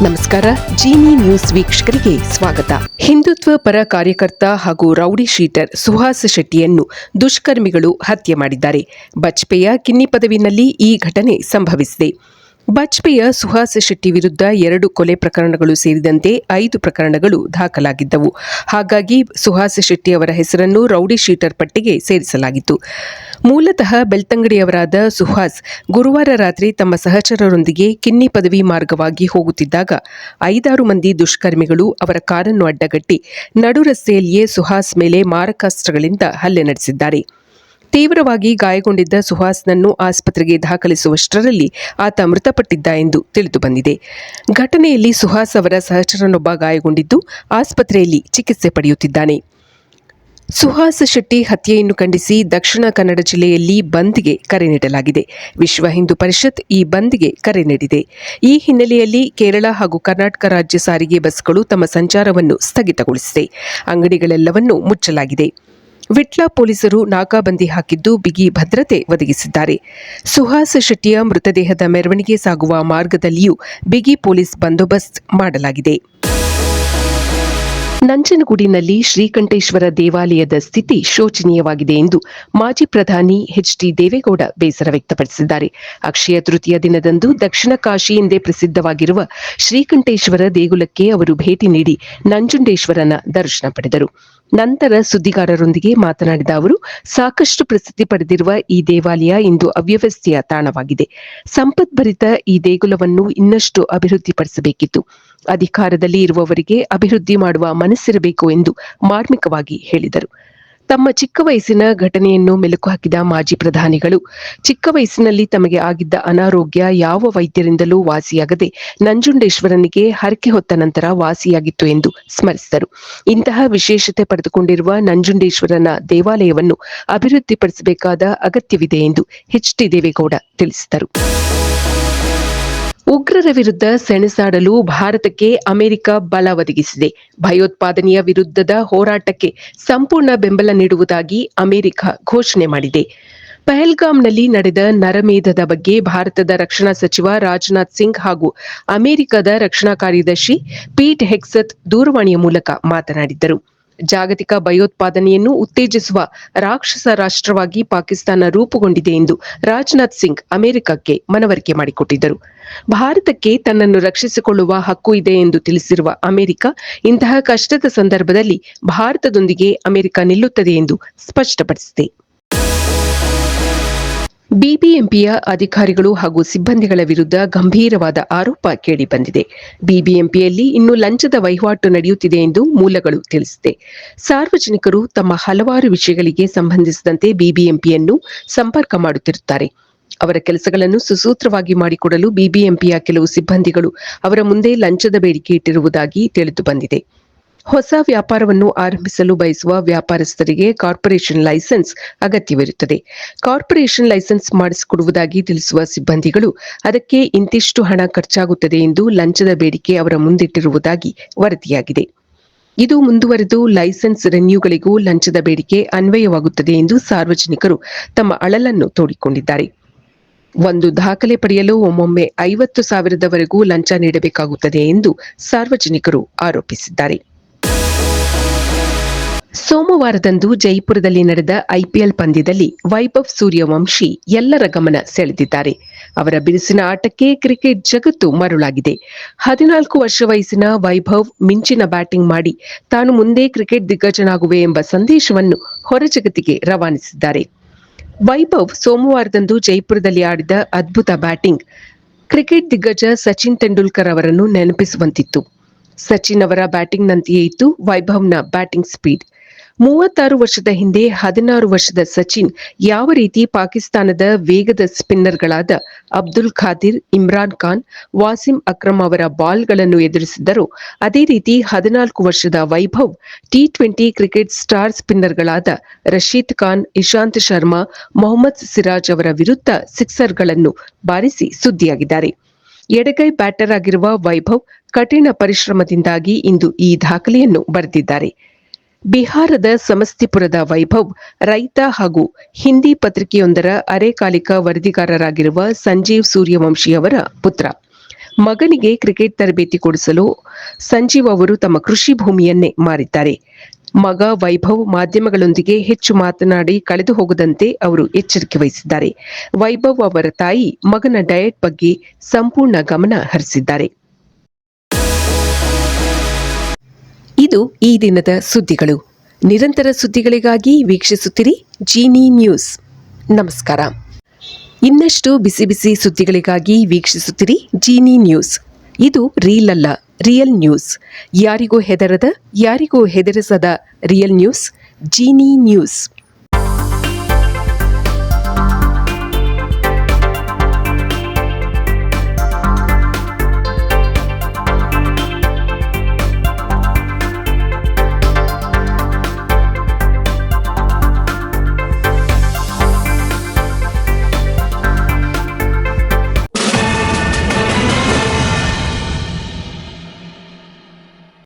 ನಮಸ್ಕಾರ. ಜಿನಿ ನ್ಯೂಸ್ ವೀಕ್ಷಕರಿಗೆ ಸ್ವಾಗತ. ಹಿಂದುತ್ವ ಪರ ಕಾರ್ಯಕರ್ತ ಹಾಗೂ ರೌಡಿ ಶೀಟರ್ ಸುಹಾಸ್ ಶೆಟ್ಟಿಯನ್ನು ದುಷ್ಕರ್ಮಿಗಳು ಹತ್ಯೆ ಮಾಡಿದ್ದಾರೆ. ಬಜ್ಪೆಯ ಕಿನ್ನಿ ಪದವಿನಲ್ಲಿ ಈ ಘಟನೆ ಸಂಭವಿಸಿದೆ. ಬಜ್ಪೆಯ ಸುಹಾಸ್ ಶೆಟ್ಟಿ ವಿರುದ್ಧ 2 ಕೊಲೆ ಪ್ರಕರಣಗಳು ಸೇರಿದಂತೆ 5 ಪ್ರಕರಣಗಳು ದಾಖಲಾಗಿದ್ದವು. ಹಾಗಾಗಿ ಸುಹಾಸ್ ಶೆಟ್ಟಿ ಅವರ ಹೆಸರನ್ನು ರೌಡಿ ಶೀಟರ್ ಪಟ್ಟಿಗೆ ಸೇರಿಸಲಾಗಿತ್ತು. ಮೂಲತಃ ಬೆಳ್ತಂಗಡಿಯವರಾದ ಸುಹಾಸ್ ಗುರುವಾರ ರಾತ್ರಿ ತಮ್ಮ ಸಹಚರರೊಂದಿಗೆ ಕಿನ್ನಿ ಪದವಿ ಮಾರ್ಗವಾಗಿ ಹೋಗುತ್ತಿದ್ದಾಗ 5-6 ಮಂದಿ ದುಷ್ಕರ್ಮಿಗಳು ಅವರ ಕಾರನ್ನು ಅಡ್ಡಗಟ್ಟಿ ನಡು ರಸ್ತೆಯಲ್ಲಿಯೇ ಸುಹಾಸ್ ಮೇಲೆ ಮಾರಕಾಸ್ತ್ರಗಳಿಂದ ಹಲ್ಲೆ ನಡೆಸಿದ್ದಾರೆ. ತೀವ್ರವಾಗಿ ಗಾಯಗೊಂಡಿದ್ದ ಸುಹಾಸ್ನನ್ನು ಆಸ್ಪತ್ರೆಗೆ ದಾಖಲಿಸುವಷ್ಟರಲ್ಲಿ ಆತ ಮೃತಪಟ್ಟಿದ್ದ ಎಂದು ತಿಳಿದುಬಂದಿದೆ. ಘಟನೆಯಲ್ಲಿ ಸುಹಾಸ್ ಅವರ ಸಹಚರನೊಬ್ಬ ಗಾಯಗೊಂಡಿದ್ದು ಆಸ್ಪತ್ರೆಯಲ್ಲಿ ಚಿಕಿತ್ಸೆ ಪಡೆಯುತ್ತಿದ್ದಾನೆ. ಸುಹಾಸ್ ಶೆಟ್ಟಿ ಹತ್ಯೆಯನ್ನು ಖಂಡಿಸಿ ದಕ್ಷಿಣ ಕನ್ನಡ ಜಿಲ್ಲೆಯಲ್ಲಿ ಬಂದ್ಗೆ ಕರೆ ನೀಡಲಾಗಿದೆ. ವಿಶ್ವ ಹಿಂದೂ ಪರಿಷತ್ ಈ ಬಂದ್ಗೆ ಕರೆ ನೀಡಿದೆ. ಈ ಹಿನ್ನೆಲೆಯಲ್ಲಿ ಕೇರಳ ಹಾಗೂ ಕರ್ನಾಟಕ ರಾಜ್ಯ ಸಾರಿಗೆ ಬಸ್ಗಳು ತಮ್ಮ ಸಂಚಾರವನ್ನು ಸ್ಥಗಿತಗೊಳಿಸಿದೆ. ಅಂಗಡಿಗಳೆಲ್ಲವನ್ನೂ ಮುಚ್ಚಲಾಗಿದೆ. ವಿಟ್ಲ ಪೊಲೀಸರು ನಾಕಾಬಂದಿ ಹಾಕಿದ್ದು ಬಿಗಿ ಭದ್ರತೆ ಒದಗಿಸಿದ್ದಾರೆ. ಸುಹಾಸ್ ಶೆಟ್ಟಿಯ ಮೃತದೇಹದ ಮೆರವಣಿಗೆ ಸಾಗುವ ಮಾರ್ಗದಲ್ಲಿಯೂ ಬಿಗಿ ಪೊಲೀಸ್ ಬಂದೋಬಸ್ತ್ ಮಾಡಲಾಗಿದೆ. ನಂಜನಗೂಡಿನಲ್ಲಿ ಶ್ರೀಕಂಠೇಶ್ವರ ದೇವಾಲಯದ ಸ್ಥಿತಿ ಶೋಚನೀಯವಾಗಿದೆ ಎಂದು ಮಾಜಿ ಪ್ರಧಾನಿ ಎಚ್.ಡಿ. ದೇವೇಗೌಡ ಬೇಸರ ವ್ಯಕ್ತಪಡಿಸಿದ್ದಾರೆ. ಅಕ್ಷಯ ತೃತೀಯ ದಿನದಂದು ದಕ್ಷಿಣ ಕಾಶಿ ಎಂದೇ ಪ್ರಸಿದ್ಧವಾಗಿರುವ ಶ್ರೀಕಂಠೇಶ್ವರ ದೇಗುಲಕ್ಕೆ ಅವರು ಭೇಟಿ ನೀಡಿ ನಂಜುಂಡೇಶ್ವರನ ದರ್ಶನ ಪಡೆದರು. ನಂತರ ಸುದ್ದಿಗಾರರೊಂದಿಗೆ ಮಾತನಾಡಿದ ಅವರು, ಸಾಕಷ್ಟು ಪ್ರಸಿದ್ಧಿ ಪಡೆದಿರುವ ಈ ದೇವಾಲಯ ಇಂದು ಅವ್ಯವಸ್ಥೆಯ ತಾಣವಾಗಿದೆ. ಸಂಪದ್ಭರಿತ ಈ ದೇಗುಲವನ್ನು ಇನ್ನಷ್ಟು ಅಭಿವೃದ್ಧಿಪಡಿಸಬೇಕಿತ್ತು. ಅಧಿಕಾರದಲ್ಲಿ ಇರುವವರಿಗೆ ಅಭಿವೃದ್ಧಿ ಮಾಡುವ ಮನಸ್ಸಿರಬೇಕು ಎಂದು ಮಾರ್ಮಿಕವಾಗಿ ಹೇಳಿದರು. ತಮ್ಮ ಚಿಕ್ಕ ವಯಸ್ಸಿನ ಘಟನೆಯನ್ನು ಮೆಲುಕು ಹಾಕಿದ ಮಾಜಿ ಪ್ರಧಾನಿಗಳು, ಚಿಕ್ಕ ವಯಸ್ಸಿನಲ್ಲಿ ತಮಗೆ ಆಗಿದ್ದ ಅನಾರೋಗ್ಯ ಯಾವ ವೈದ್ಯರಿಂದಲೂ ವಾಸಿಯಾಗದೆ ನಂಜುಂಡೇಶ್ವರನಿಗೆ ಹರಕೆ ಹೊತ್ತ ನಂತರ ವಾಸಿಯಾಗಿತ್ತು ಎಂದು ಸ್ಮರಿಸಿದರು. ಇಂತಹ ವಿಶೇಷತೆ ಪಡೆದುಕೊಂಡಿರುವ ನಂಜುಂಡೇಶ್ವರನ ದೇವಾಲಯವನ್ನು ಅಭಿವೃದ್ಧಿಪಡಿಸಬೇಕಾದ ಅಗತ್ಯವಿದೆ ಎಂದು ಎಚ್.ಡಿ. ದೇವೇಗೌಡ ತಿಳಿಸಿದರು. ಉಗ್ರರ ವಿರುದ್ಧ ಸೆಣಸಾಡಲು ಭಾರತಕ್ಕೆ ಅಮೆರಿಕ ಬಲ ಒದಗಿಸಿದೆ. ಭಯೋತ್ಪಾದನೆಯ ವಿರುದ್ಧದ ಹೋರಾಟಕ್ಕೆ ಸಂಪೂರ್ಣ ಬೆಂಬಲ ನೀಡುವುದಾಗಿ ಅಮೆರಿಕ ಘೋಷಣೆ ಮಾಡಿದೆ. ಪಹಲ್ಗಾಮ್ನಲ್ಲಿ ನಡೆದ ನರಮೇಧದ ಬಗ್ಗೆ ಭಾರತದ ರಕ್ಷಣಾ ಸಚಿವ ರಾಜನಾಥ್ ಸಿಂಗ್ ಹಾಗೂ ಅಮೆರಿಕದ ರಕ್ಷಣಾ ಕಾರ್ಯದರ್ಶಿ ಪೀಟ್ ಹೆಗ್ಸೆತ್ ದೂರವಾಣಿಯ ಮೂಲಕ ಮಾತನಾಡಿದ್ದರು. ಜಾಗತಿಕ ಭಯೋತ್ಪಾದನೆಯನ್ನು ಉತ್ತೇಜಿಸುವ ರಾಕ್ಷಸ ರಾಷ್ಟ್ರವಾಗಿ ಪಾಕಿಸ್ತಾನ ರೂಪುಗೊಂಡಿದೆ ಎಂದು ರಾಜನಾಥ್ ಸಿಂಗ್ ಅಮೆರಿಕಕ್ಕೆ ಮನವರಿಕೆ ಮಾಡಿಕೊಟ್ಟಿದ್ದರು. ಭಾರತಕ್ಕೆ ತನ್ನನ್ನು ರಕ್ಷಿಸಿಕೊಳ್ಳುವ ಹಕ್ಕು ಇದೆ ಎಂದು ತಿಳಿಸಿರುವ ಅಮೆರಿಕ, ಇಂತಹ ಕಷ್ಟದ ಸಂದರ್ಭದಲ್ಲಿ ಭಾರತದೊಂದಿಗೆ ಅಮೆರಿಕ ನಿಲ್ಲುತ್ತದೆ ಎಂದು ಸ್ಪಷ್ಟಪಡಿಸಿದೆ. ಬಿಬಿಎಂಪಿಯ ಅಧಿಕಾರಿಗಳು ಹಾಗೂ ಸಿಬ್ಬಂದಿಗಳ ವಿರುದ್ಧ ಗಂಭೀರವಾದ ಆರೋಪ ಕೇಳಿಬಂದಿದೆ. ಬಿಬಿಎಂಪಿಯಲ್ಲಿ ಇನ್ನೂ ಲಂಚದ ವಹಿವಾಟು ನಡೆಯುತ್ತಿದೆ ಎಂದು ಮೂಲಗಳು ತಿಳಿಸಿದೆ. ಸಾರ್ವಜನಿಕರು ತಮ್ಮ ಹಲವಾರು ವಿಷಯಗಳಿಗೆ ಸಂಬಂಧಿಸಿದಂತೆ ಬಿಬಿಎಂಪಿಯನ್ನು ಸಂಪರ್ಕ ಮಾಡುತ್ತಿರುತ್ತಾರೆ. ಅವರ ಕೆಲಸಗಳನ್ನು ಸುಸೂತ್ರವಾಗಿ ಮಾಡಿಕೊಡಲು ಬಿಬಿಎಂಪಿಯ ಕೆಲವು ಸಿಬ್ಬಂದಿಗಳು ಅವರ ಮುಂದೆ ಲಂಚದ ಬೇಡಿಕೆ ಇಟ್ಟಿರುವುದಾಗಿ ತಿಳಿದುಬಂದಿದೆ. ಹೊಸ ವ್ಯಾಪಾರವನ್ನು ಆರಂಭಿಸಲು ಬಯಸುವ ವ್ಯಾಪಾರಸ್ಥರಿಗೆ ಕಾರ್ಪೊರೇಷನ್ ಲೈಸೆನ್ಸ್ ಅಗತ್ಯವಿರುತ್ತದೆ. ಕಾರ್ಪೊರೇಷನ್ ಲೈಸೆನ್ಸ್ ಮಾಡಿಸಿಕೊಡುವುದಾಗಿ ತಿಳಿಸುವ ಸಿಬ್ಬಂದಿಗಳು ಅದಕ್ಕೆ ಇಂತಿಷ್ಟು ಹಣ ಖರ್ಚಾಗುತ್ತದೆ ಎಂದು ಲಂಚದ ಬೇಡಿಕೆ ಅವರ ಮುಂದಿಟ್ಟಿರುವುದಾಗಿ ವರದಿಯಾಗಿದೆ. ಇದು ಮುಂದುವರೆದು ಲೈಸೆನ್ಸ್ ರೆನ್ಯೂಗಳಿಗೂ ಲಂಚದ ಬೇಡಿಕೆ ಅನ್ವಯವಾಗುತ್ತದೆ ಎಂದು ಸಾರ್ವಜನಿಕರು ತಮ್ಮ ಅಳಲನ್ನು ತೋಡಿಕೊಂಡಿದ್ದಾರೆ. ಒಂದು ದಾಖಲೆ ಪಡೆಯಲು ಒಮ್ಮೊಮ್ಮೆ 50,000ವರೆಗೂ ಲಂಚ ನೀಡಬೇಕಾಗುತ್ತದೆ ಎಂದು ಸಾರ್ವಜನಿಕರು ಆರೋಪಿಸಿದ್ದಾರೆ. ಸೋಮವಾರದಂದು ಜೈಪುರದಲ್ಲಿ ನಡೆದ ಐಪಿಎಲ್ ಪಂದ್ಯದಲ್ಲಿ ವೈಭವ್ ಸೂರ್ಯವಂಶಿ ಎಲ್ಲರ ಗಮನ ಸೆಳೆದಿದ್ದಾರೆ. ಅವರ ಬಿರುಸಿನ ಆಟಕ್ಕೆ ಕ್ರಿಕೆಟ್ ಜಗತ್ತು ಮರುಳಾಗಿದೆ. 14 ವರ್ಷ ವಯಸ್ಸಿನ ವೈಭವ್ ಮಿಂಚಿನ ಬ್ಯಾಟಿಂಗ್ ಮಾಡಿ ತಾನು ಮುಂದೆ ಕ್ರಿಕೆಟ್ ದಿಗ್ಗಜನಾಗುವೆ ಎಂಬ ಸಂದೇಶವನ್ನು ಹೊರಜಗತ್ತಿಗೆ ರವಾನಿಸಿದ್ದಾರೆ. ವೈಭವ್ ಸೋಮವಾರದಂದು ಜೈಪುರದಲ್ಲಿ ಆಡಿದ ಅದ್ಭುತ ಬ್ಯಾಟಿಂಗ್ ಕ್ರಿಕೆಟ್ ದಿಗ್ಗಜ ಸಚಿನ್ ತೆಂಡೂಲ್ಕರ್ ಅವರನ್ನು ನೆನಪಿಸುವಂತಿತ್ತು. ಸಚಿನ್ ಅವರ ಬ್ಯಾಟಿಂಗ್ನಂತೆಯೇ ಇತ್ತು ವೈಭವ್ನ ಬ್ಯಾಟಿಂಗ್ ಸ್ಪೀಡ್. 36 ವರ್ಷದ ಹಿಂದೆ 16 ವರ್ಷದ ಸಚಿನ್ ಯಾವ ರೀತಿ ಪಾಕಿಸ್ತಾನದ ವೇಗದ ಸ್ಪಿನ್ನರ್ಗಳಾದ ಅಬ್ದುಲ್ ಖಾದಿರ್, ಇಮ್ರಾನ್ ಖಾನ್, ವಾಸಿಂ ಅಕ್ರಮ್ ಅವರ ಬಾಲ್ಗಳನ್ನು ಎದುರಿಸಿದ್ದರೋ ಅದೇ ರೀತಿ 14 ವರ್ಷದ ವೈಭವ್ ಟಿ20 ಕ್ರಿಕೆಟ್ ಸ್ಟಾರ್ ಸ್ಪಿನ್ನರ್ಗಳಾದ ರಶೀದ್ ಖಾನ್, ಇಶಾಂತ್ ಶರ್ಮಾ, ಮೊಹಮ್ಮದ್ ಸಿರಾಜ್ ಅವರ ವಿರುದ್ಧ ಸಿಕ್ಸರ್ಗಳನ್ನು ಬಾರಿಸಿ ಸುದ್ದಿಯಾಗಿದ್ದಾರೆ. ಎಡಗೈ ಬ್ಯಾಟರ್ ಆಗಿರುವ ವೈಭವ್ ಕಠಿಣ ಪರಿಶ್ರಮದಿಂದಾಗಿ ಇಂದು ಈ ದಾಖಲೆಯನ್ನು ಬರೆದಿದ್ದಾರೆ. ಬಿಹಾರದ ಸಮಸ್ತಿಪುರದ ವೈಭವ್ ರೈತ ಹಾಗೂ ಹಿಂದಿ ಪತ್ರಿಕೆಯೊಂದರ ಅರೆಕಾಲಿಕ ವರದಿಗಾರರಾಗಿರುವ ಸಂಜೀವ್ ಸೂರ್ಯವಂಶಿ ಅವರ ಪುತ್ರ. ಮಗನಿಗೆ ಕ್ರಿಕೆಟ್ ತರಬೇತಿ ಕೊಡಿಸಲು ಸಂಜೀವ್ ಅವರು ತಮ್ಮ ಕೃಷಿ ಭೂಮಿಯನ್ನೇ ಮಾರಿದ್ದಾರೆ. ಮಗ ವೈಭವ್ ಮಾಧ್ಯಮಗಳೊಂದಿಗೆ ಹೆಚ್ಚು ಮಾತನಾಡಿ ಕಳೆದು ಹೋಗದಂತೆ ಅವರು ಎಚ್ಚರಿಕೆ ವಹಿಸಿದ್ದಾರೆ. ವೈಭವ್ ಅವರ ತಾಯಿ ಮಗನ ಡಯಟ್ ಬಗ್ಗೆ ಸಂಪೂರ್ಣ ಗಮನ ಹರಿಸಿದ್ದಾರೆ. ಇದು ಈ ದಿನದ ಸುದ್ದಿಗಳು. ನಿರಂತರ ಸುದ್ದಿಗಳಿಗಾಗಿ ವೀಕ್ಷಿಸುತ್ತಿರಿ ಜೀನಿ ನ್ಯೂಸ್. ನಮಸ್ಕಾರ. ಇನ್ನಷ್ಟು ಬಿಸಿ ಬಿಸಿ ಸುದ್ದಿಗಳಿಗಾಗಿ ವೀಕ್ಷಿಸುತ್ತಿರಿ ಜೀನಿ ನ್ಯೂಸ್. ಇದು ರೀಲ್ ಅಲ್ಲ, ರಿಯಲ್ ನ್ಯೂಸ್. ಯಾರಿಗೂ ಹೆದರದ, ಯಾರಿಗೂ ಹೆದರಿಸದ ರಿಯಲ್ ನ್ಯೂಸ್, ಜೀನಿ ನ್ಯೂಸ್.